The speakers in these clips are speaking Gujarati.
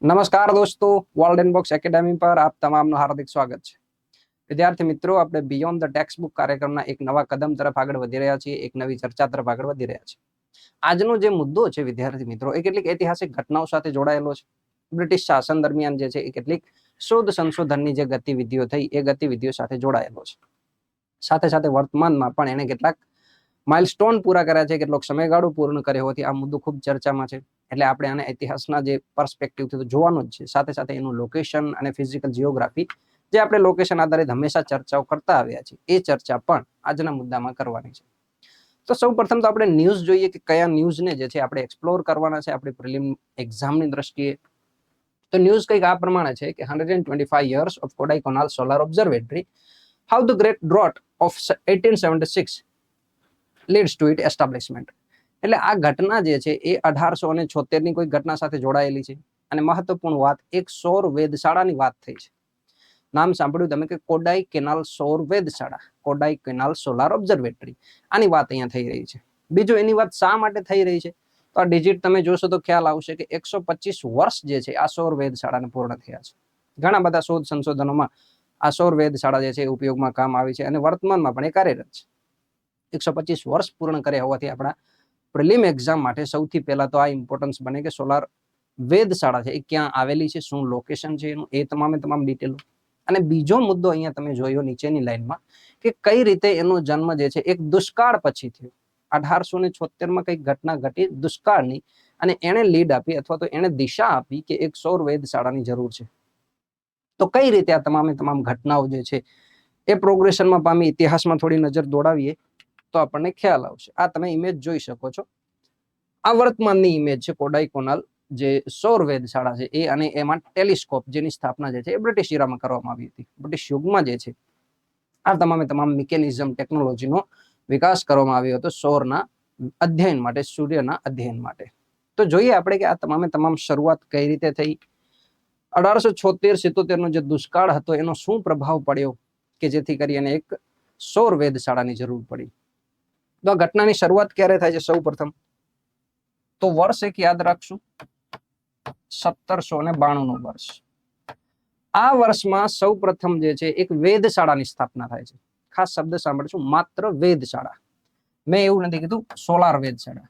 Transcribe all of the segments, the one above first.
નમસ્કાર દોસ્તો, વર્લ્ડ ઇનબોક્સ એકેડેમી પર આપ તમામનું હાર્દિક સ્વાગત છે. વિદ્યાર્થી મિત્રો, આપણે બિયોન્ડ ધ ટેક્સ્ટ બુક કાર્યક્રમના એક નવા કદમ તરફ આગળ વધી રહ્યા છીએ, એક નવી ચર્ચા તરફ આગળ વધી રહ્યા છીએ. આજનો જે મુદ્દો છે વિદ્યાર્થી મિત્રો, એ કેટલીક ઐતિહાસિક ઘટનાઓ સાથે જોડાયેલો છે. બ્રિટિશ શાસન દરમિયાન જે છે એ કેટલીક શોધ સંશોધનની જે ગતિવિધિઓ થઈ એ ગતિવિધિઓ સાથે જોડાયેલો છે. સાથે સાથે વર્તમાનમાં પણ એને કેટલાક માઇલસ્ટોન પૂરા કર્યા છે, કેટલોક સમયગાળો પૂર્ણ કર્યો હોવાથી આ મુદ્દો ખૂબ ચર્ચામાં છે. એટલે આપણે આને ઇતિહાસના જે પર્સપેક્ટિવથી તો જોવાનું જ છે, સાથે સાથે એનું લોકેશન અને ફિઝિકલ જીઓગ્રાફી, જે આપણે લોકેશન આધારિત હંમેશા ચર્ચાઓ કરતા આવ્યા છીએ, એ ચર્ચા પણ આજના મુદ્દામાં કરવાની છે. તો સૌ પ્રથમ તો આપણે ન્યૂઝ જોઈએ કે કયા ન્યૂઝને જે છે આપણે એક્સપ્લોર કરવાના છે આપણી પ્રિલિમ એક્ઝામની દ્રષ્ટિએ. તો ન્યૂઝ કંઈક આ પ્રમાણે છે કે 125 years of Kodaikanal Solar Observatory, how the Great Drought of 1876 leads to its establishment. એટલે આ ઘટના જે છે એ 1876 ની કોઈ ઘટના સાથે જોડાયેલી છે. અને મહત્વપૂર્ણ વાત, એક સૌર વેધશાળાની વાત થઈ છે. નામ સાંભળ્યું તમે કે કોડાઈ કેનાલ સૌર વેધશાળા, કોડાઈ કેનાલ સોલાર ઓબ્ઝર્વેટરી, આની વાત અહીંયા થઈ રહી છે. બીજું, એની વાત શા માટે થઈ રહી છે, તો આ ડિજિટ તમે જોશો તો ખ્યાલ આવશે કે 125 વર્ષ જે છે આ સૌર વેધશાળાને પૂર્ણ થયા છે. ઘણા બધા શોધ સંશોધનોમાં આ સૌર વેધશાળા જે છે એ ઉપયોગમાં કામ આવી છે અને વર્તમાનમાં પણ એ કાર્યરત છે. 125 વર્ષ પૂર્ણ કર્યા હોવાથી આપણા પ્રિલિમ એક્ઝામ માટે સૌથી પહેલા તો આ ઇમ્પોર્ટન્સ બને કે સોલાર વેધશાળા છે એ ક્યાં આવેલી છે, શું લોકેશન છે એનું, એ તમામે તમામ ડિટેલો. અને બીજો મુદ્દો અહીંયા તમે જોયો નીચેની લાઈનમાં કે કઈ રીતે એનો જન્મ જે છે એક દુષ્કાળ પછી થયો. 1876 કઈક ઘટના ઘટી દુષ્કાળની, અને એને લીડ આપી અથવા તો એને દિશા આપી કે એક સૌર વેધશાળાની જરૂર છે. તો કઈ રીતે આ તમામે તમામ ઘટનાઓ જે છે એ પ્રોગ્રેશનમાં પામી, ઇતિહાસમાં થોડી નજર દોડાવીએ તો આપણને ખ્યાલ આવશે. આ તમે ઇમેજ જોઈ શકો છો. આ વર્તમાનની ઇમેજ છે કોડાઈ કેનાલ જે સૌર વેધશાળા છે એ, અને એમાં ટેલિસ્કોપ જેની સ્થાપના જે છે એ બ્રિટિશ ઇરામાં કરવામાં આવી હતી. બ્રિટિશ યુગમાં જે છે આ તમામે તમામ મિકેનિઝમ ટેકનોલોજીનો વિકાસ કરવામાં આવ્યો હતો સૌરના અધ્યયન માટે, સૂર્યના અધ્યયન માટે. તો જોઈએ આપણે કે આ તમામે તમામ શરૂઆત કઈ રીતે થઈ. 1876-77 નો જે દુષ્કાળ હતો એનો શું પ્રભાવ પડ્યો કે જેથી કરીને એક સૌર વેધશાળાની જરૂર પડી. તો આ ઘટનાની શરૂઆત ક્યારે થાય છે? સૌ પ્રથમ તો વર્ષ એક યાદ રાખશું, 1792 નું વર્ષ. આ વર્ષમાં સૌ પ્રથમ જે છે એક વેધશાળાની સ્થાપના થાય છે. ખાસ શબ્દ સાંભળશું, માત્ર વેધશાળા. મેં એવું નથી કીધું સોલાર વેધશાળા,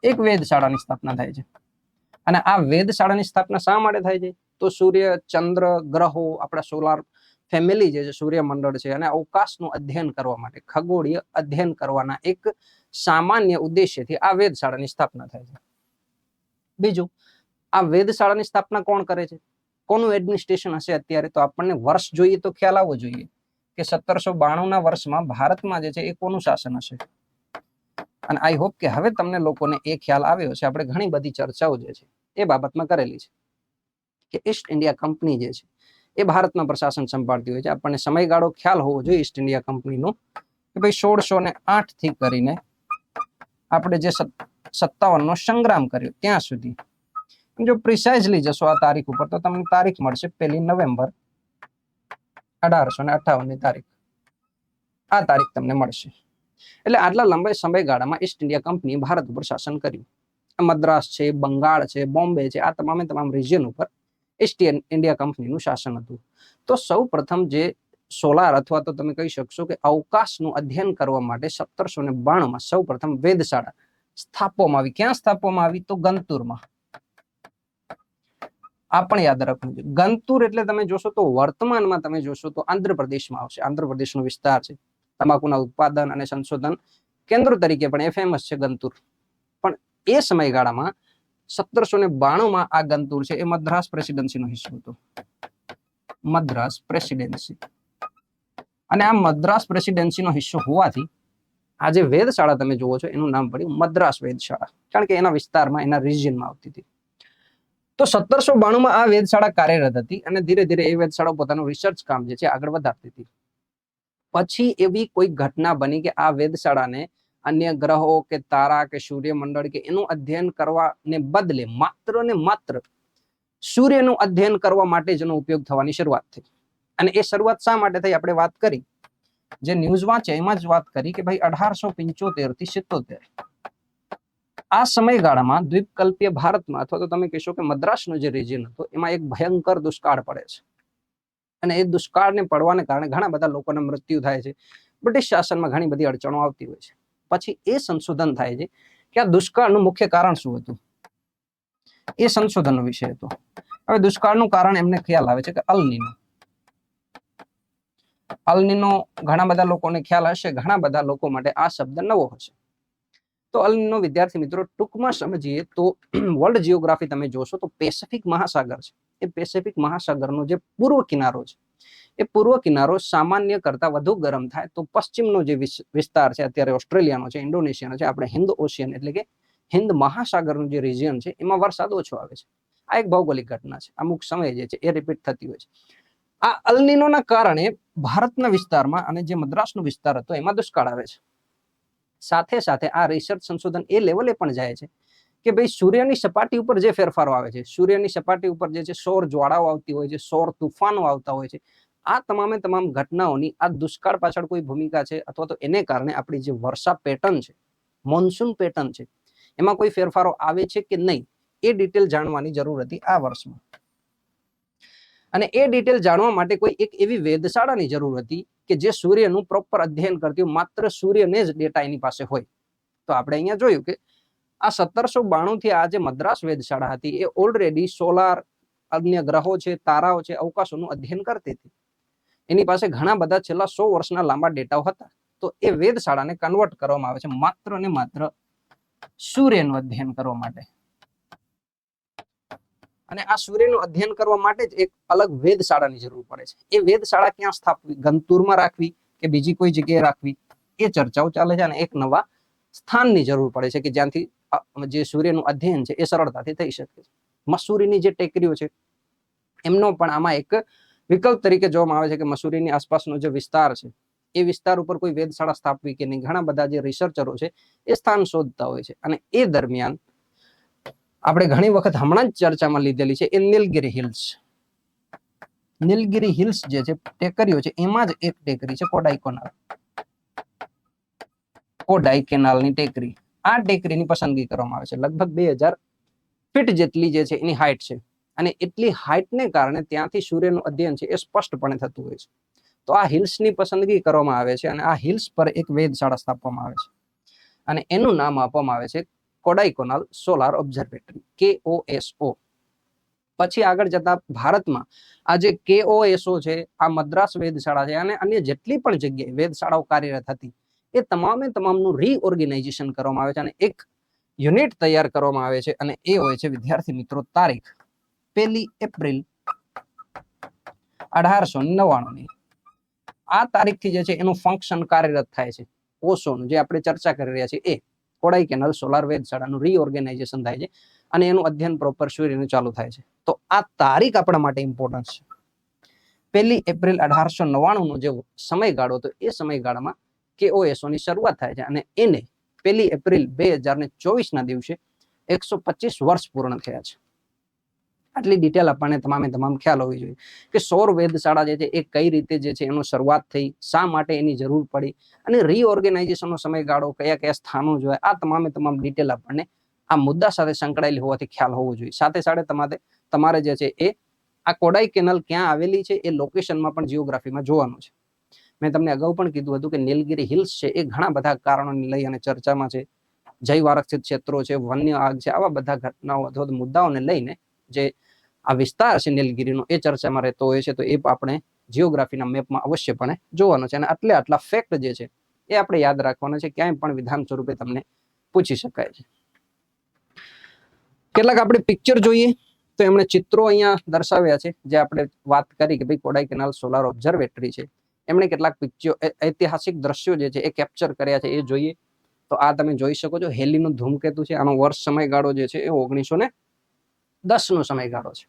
એક વેધશાળાની સ્થાપના થાય છે. અને આ વેધશાળાની સ્થાપના શા માટે થાય છે? તો સૂર્ય, ચંદ્ર, ગ્રહો, આપણા સોલાર ફેમિલી જે છે, સૂર્યમંડળ છે, અને અવકાશનું અધ્યયન કરવા માટે, ખગોળીય અધ્યયન કરવાના એક સામાન્ય ઉદ્દેશ્યથી આ વેધશાળાની સ્થાપના થાય છે. બીજું, આ વેધશાળાની સ્થાપના કોણ કરે છે, કોનું એડમિનિસ્ટ્રેશન હશે અત્યારે? તો આપણને વર્ષ જોઈએ તો ખ્યાલ આવવો જોઈએ કે 1792 ના વર્ષમાં ભારતમાં જે છે એ કોનું શાસન હશે. અને આઈ હોપ કે હવે તમને લોકોને એ ખ્યાલ આવ્યો છે. આપણે ઘણી બધી ચર્ચાઓ જે છે એ બાબતમાં કરેલી છે કે ઈસ્ટ ઇન્ડિયા કંપની જે છે એ ભારતમાં પ્રશાસન સંભાળતી હોય છે. આપણને સમયગાળો ખ્યાલ હોવો જોઈએ ઈસ્ટ ઇન્ડિયા કંપનીનો, કે ભાઈ 1608 થી કરીને આપણે જે 57 નો સંગ્રામ કર્યો ત્યાં સુધી. જો પ્રિસાઇઝલી જશો આ તારીખ ઉપર તો તમને તારીખ મળશે 1 નવેમ્બર 1858 ની તારીખ. આ તારીખ તમને મળશે. એટલે આટલા લાંબા સમયગાળામાં ઈસ્ટ ઇન્ડિયા કંપની ભારત ઉપર શાસન કર્યું. મદ્રાસ છે, બંગાળ છે, બોમ્બે છે, આ તમામે તમામ રિજિયન ઉપર ઈસ્ટ ઇન્ડિયા કંપનીનું શાસન હતું. તો સૌ પ્રથમ જે સોલાર અથવા તો તમે કહી શકશો કે અવકાશનું અધ્યયન કરવા માટે 1792 સૌ પ્રથમ વેધશાળા સ્થાપવામાં આવી. ક્યાં સ્થાપવામાં આવી? તો ગંતુરમાં. આ પણ યાદ રાખવું જોઈએ. ગંતુર એટલે તમે જોશો તો વર્તમાનમાં તમે જોશો તો આંધ્રપ્રદેશમાં આવશે. આંધ્રપ્રદેશનો વિસ્તાર છે. તમાકુના ઉત્પાદન અને સંશોધન કેન્દ્ર તરીકે પણ એ ફેમસ છે ગંતુર. પણ એ સમયગાળામાં 1792 આ ગંતુર છે એ મદ્રાસ પ્રેસિડેન્સીનો હિસ્સો હતો. મદ્રાસ પ્રેસિડેન્સી. અને આ મદ્રાસ પ્રેસિડેન્સીનો હિસ્સો હોવાથી આ જે વેધશાળા તમે જુઓ છો એનું નામ પડ્યું મદ્રાસ વેધશાળા, કારણ કે એના વિસ્તારમાં, એના રિજિયનમાં આવતી હતી. તો 1792 આ વેધશાળા કાર્યરત હતી અને ધીરે ધીરે એ વેધશાળા પોતાનું રિસર્ચ કામ જે છે આગળ વધારતી હતી. પછી એવી કોઈ ઘટના બની કે આ વેધશાળાને અન્ય ગ્રહો કે તારા કે સૂર્યમંડળ કે એનું અધ્યયન કરવાને બદલે માત્ર ને માત્ર સૂર્યનું અધ્યયન કરવા માટે જ એનો ઉપયોગ થવાની શરૂઆત થઈ. અને એ શરૂઆત શા માટે થઈ આપણે વાત કરી, જે ન્યૂઝ વાંચે એમાં જ વાત કરી કે ભાઈ 1875 થી 77 આ સમયગાળામાં દ્વીપકલ્પીય ભારતમાં અથવા તો તમે કહેશો કે મદ્રાસનો જે રિજિયન હતો એમાં એક ભયંકર દુષ્કાળ પડે છે અને એ દુષ્કાળને પડવાને કારણે ઘણા બધા લોકોના મૃત્યુ થાય છે. બ્રિટિશ શાસનમાં ઘણી બધી અડચણો આવતી હોય છે. પછી એ સંશોધન થાય છે કે આ દુષ્કાળનું મુખ્ય કારણ શું હતું. એ સંશોધનનો વિષય હતો. હવે દુષ્કાળનું કારણ એમને ખ્યાલ આવે છે કે અલ નીનો. અલ નીનો ઘણા બધા લોકોને ખ્યાલ હશે, ઘણા બધા લોકો માટે આ શબ્દ નવો હશે. તો અલ નીનો વિદ્યાર્થી મિત્રો ટૂંકમાં સમજીએ તો વર્લ્ડ જીઓગ્રાફી તમે જોશો તો પેસિફિક મહાસાગર છે. એ પેસિફિક મહાસાગરનો જે પૂર્વ કિનારો છે એ પૂર્વ કિનારો સામાન્ય કરતા વધુ ગરમ થાય તો પશ્ચિમનો જે વિસ્તાર છે અત્યારે ઓસ્ટ્રેલિયાનો છે, ઇન્ડોનેશિયાનો છે, આપણે હિન્દ ઓશિયન એટલે કે હિન્દ મહાસાગરનું જે રિજિયન છે એમાં વરસાદ ઓછો આવે છે. આ એક ભૌગોલિક ઘટના છે. અમુક સમય જે છે એ રિપીટ થતી હોય છે. આ અલ નીનોના કારણે ભારતના વિસ્તારમાં અને જે મદ્રાસનો વિસ્તાર હતો એમાં દુષ્કાળ આવે છે. સાથે સાથે આ રિસર્ચ સંશોધન એ લેવલે પણ જાય છે કે ભાઈ સૂર્યની સપાટી ઉપર જે ફેરફારો આવે છે, સૂર્યની સપાટી ઉપર જે છે સૌર જ્વાળાઓ આવતી હોય છે, સૌર તુફાનો આવતા હોય છે, આ તમામે તમામ ઘટનાઓની આ દુષ્કાળ પાછળ કોઈ ભૂમિકા છે અથવા તો એને કારણે આપણી જે વર્ષા પેટર્ન છે, મોન્સૂન પેટર્ન છે, એમાં કોઈ ફેરફારો આવે છે કે નહીં, એ ડિટેલ જાણવાની જરૂર હતી આ વર્ષમાં. અને એ ડિટેલ જાણવા માટે કોઈ એક એવી વેધશાળાની જરૂર હતી કે જે સૂર્યનું પ્રોપર અધ્યયન કરતી હોય, માત્ર સૂર્યને જ ડેટા એની પાસે હોય. તો આપણે અહીંયા જોયું કે આ 1792 થી આ જે મદ્રાસ વેધશાળા હતી એ ઓલરેડી સોલાર, અન્ય ગ્રહો છે, તારાઓ છે, અવકાશોનું અધ્યયન કરતી હતી. એની પાસે ઘણા બધા છેલ્લા 100 વર્ષના લાંબા ડેટાઓ હતા. તો એ વેધશાળાને કન્વર્ટ કરવામાં આવે છે માત્ર ને માત્ર સૂર્યનું અધ્યયન કરવા માટે. અને આ સૂર્યનું અધ્યયન કરવા માટે જ એક અલગ વેધશાળાની જરૂર પડે છે. એ વેધશાળા ક્યાં સ્થાપવી, ગંતુરમાં રાખવી કે બીજી કોઈ જગ્યાએ રાખવી, એ ચર્ચાઓ ચાલે છે. અને એક નવા સ્થાનની જરૂર પડે છે કે જ્યાંથી જે સૂર્યનું અધ્યયન છે એ સરળતાથી થઈ શકે છે. મસૂરીની જે ટેકરીઓ છે એમનો પણ આમાં એક વિકલ્પ તરીકે જોવામાં આવે છે કે મસૂરીની આસપાસનો જે વિસ્તાર છે એ વિસ્તાર ઉપર કોઈ વેધશાળા સ્થાપવી કે નહીં. ઘણા બધા જે રિસર્ચરો છે એ સ્થાન શોધતા હોય છે. અને એ દરમિયાન આપણે ઘણી વખત હમણાં જ ચર્ચામાં લીધેલી છે એ નીલગિરી હિલ્સ. નીલગિરી હિલ્સ જે છે ટેકરીઓ છે એમાં જ એક ટેકરી છે કોડાઈકેનાલની ટેકરી. આ ટેકરીની પસંદગી કરવામાં આવે છે. લગભગ 2000 ફીટ જેટલી જે છે એની હાઈટ છે. અને એટલી હાઈટને કારણે ત્યાંથી સૂર્યનું અધ્યયન છે એ સ્પષ્ટપણે થતું હોય છે. તો આ હિલ્સની પસંદગી કરવામાં આવે છે અને આ હિલ્સ પર એક વેધશાળા સ્થાપવામાં આવે છે અને એનું નામ આપવામાં આવે છે કોડાઈકેનાલ સોલાર ઓબ્ઝર્વેટરી, KOSO. પછી આગળ જતા ભારતમાં આ જે KOSO છે, આ મદ્રાસ વેધશાળા છે અને અન્ય જેટલી પણ જગ્યાએ વેધશાળાઓ કાર્યરત હતી એ તમામે તમામનું રીઓર્ગેનાઇઝેશન કરવામાં આવે છે અને એક યુનિટ તૈયાર કરવામાં આવે છે. અને એ હોય છે વિદ્યાર્થી મિત્રો તારીખ 1 એપ્રિલ 1899. આ તારીખથી જે છે એનું ફંક્શન કાર્યરત થાય છે. ઓસોનું જે આપણે ચર્ચા કરી રહ્યા છીએ એ કોડાઈકેનાલ સોલાર વેધશાળાનું રીઓર્ગેનાઇઝેશન થાય છે અને એનું અધ્યયન પ્રોપર સૂર્યનું ચાલુ થાય છે. તો આ તારીખ આપણા માટે ઇમ્પોર્ટન્ટ છે. 1 એપ્રિલ 1899 નો જે સમયગાળો હતો એ સમયગાળામાં KOSO ની શરૂઆત થાય છે અને એને 1 એપ્રિલ 2024 ના દિવસે 125 વર્ષ પૂર્ણ થયા છે. આટલી ડિટેલ આપણને તમામે તમામ ખ્યાલ હોવી જોઈએ કે સૌર વેધશાળા જે છે એ કઈ રીતે જે છે એનું શરૂઆત થઈ, શા માટે એની જરૂર પડી અને રીઓર્ગેનાઇઝેશનનો સમયગાળો, કયા કયા સ્થાનો જોઈએ, આ તમામે તમામ ડિટેલ આપણને આ મુદ્દા સાથે સંકળાયેલી હોવાથી ખ્યાલ હોવો જોઈએ. સાથે સાથે તમારે જે છે એ આ કોડાઈકેનાલ ક્યાં આવેલી છે એ લોકેશનમાં પણ જીઓગ્રાફીમાં જોવાનું છે. મેં તમને અગાઉ પણ કીધું હતું કે નીલગિરી હિલ્સ છે એ ઘણા બધા કારણોને લઈ અને ચર્ચામાં છે. જૈવ આરક્ષિત ક્ષેત્રો છે, વન્ય આગ છે, આવા બધા ઘટનાઓ અથવા મુદ્દાઓને લઈને જે આ વિસ્તાર છે નીલગિરીનો એ ચર્ચામાં રહેતો હોય છે. તો એ આપણે જીઓગ્રાફીના મેપમાં અવશ્યપણે જોવાનો છે. અને આટલા ફેક્ટ જે છે એ આપણે યાદ રાખવાના છે. ક્યાંય પણ વિધાન સ્વરૂપે તમને પૂછી શકાય છે. કેટલાક આપણે પિક્ચર જોઈએ તો એમણે ચિત્રો અહીંયા દર્શાવ્યા છે. જે આપણે વાત કરી કે ભાઈ કોડાઈકેનાલ સોલાર ઓબ્ઝર્વેટરી છે, એમણે કેટલાક પિક્ચર, ઐતિહાસિક દ્રશ્યો જે છે એ કેપ્ચર કર્યા છે, એ જોઈએ. તો આ તમે જોઈ શકો છો હેલીનું ધૂમકેતુ છે. આનો વર્ષ સમયગાળો જે છે એ 1910 નો સમયગાળો છે.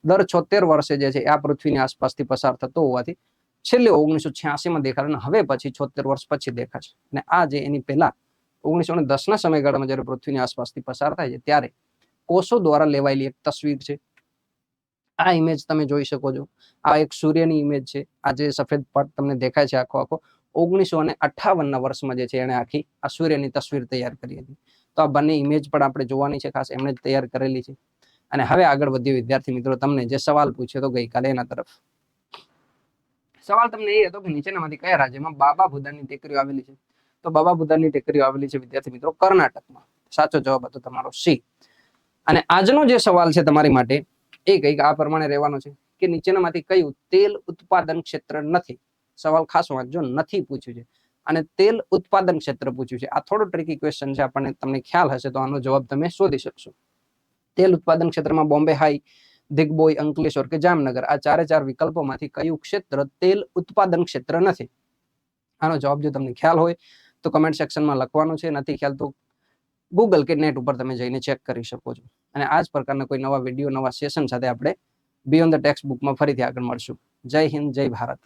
દર 76 વર્ષે જે છે આ પૃથ્વીની આસપાસથી પસાર થતો હોવાથી છેલ્લે 1986 માં દેખાડે અને હવે પછી 76 વર્ષ પછી દેખાશે. અને આ જે એની પહેલા 1910 ના સમયગાળામાં જ્યારે પૃથ્વીની આસપાસથી પસાર થાય છે ત્યારે કોષો દ્વારા લેવાયેલી એક તસવીર છે. આ ઇમેજ તમે જોઈ શકો છો. આ એક સૂર્યની ઇમેજ છે. આ જે સફેદ પટ તમને દેખાય છે આખો 1958 ના વર્ષમાં જે છે એને આખી આ સૂર્યની તસવીર તૈયાર કરી હતી. તો તો આ બંને ઇમેજ પણ આપણે જોવાની છે, ખાસ એમણે જ તૈયાર કરેલી છે. અને હવે આગળ વધીએ વિદ્યાર્થી મિત્રો, તમને જે સવાલ પૂછ્યો હતો ગઈકાલે એના તરફ. સવાલ તમને એ હતો કે નીચેનામાંથી કયા રાજ્યમાં બાબા બુદાની ટેકરીઓ આવેલી છે? તો બાબા બુદાની ટેકરીઓ આવેલી છે વિદ્યાર્થી મિત્રો કર્ણાટકમાં. સાચો જવાબ હતો તમારો સી. અને આજનો જે સવાલ છે તમારી માટે એ કંઈક આ પ્રમાણે રહેવાનો છે કે નીચેનામાંથી કયું તેલ ઉત્પાદન ક્ષેત્ર નથી? સવાલ ખાસ વાંચજો, નથી પૂછ્યું છે. અને તેલ ઉત્પાદન ક્ષેત્ર પૂછ્યું છે. આ થોડો ટ્રિકી ક્વેશ્ચન છે, આપણને તમને ખ્યાલ હશે તો આનો જવાબ તમે શોધી શકશો. તેલ ઉત્પાદન ક્ષેત્રમાં બોમ્બે હાઈ, દિગ્બોય, અંકલેશ્વર કે જામનગર, આ 4 વિકલ્પોમાંથી કયું ક્ષેત્ર તેલ ઉત્પાદન ક્ષેત્ર નથી? આનો જવાબ જો તમને ખ્યાલ હોય તો કમેન્ટ સેક્શનમાં લખવાનો છે. નથી ખ્યાલ તો ગૂગલ કે નેટ ઉપર તમે જઈને ચેક કરી શકો છો. અને આ જ પ્રકારના કોઈ નવા વિડીયો, નવા સેશન સાથે આપણે બિયોન્ડ ધ ટેક્સ્ટ બુકમાં ફરીથી આગળ મળશું. જય હિન્દ, જય ભારત.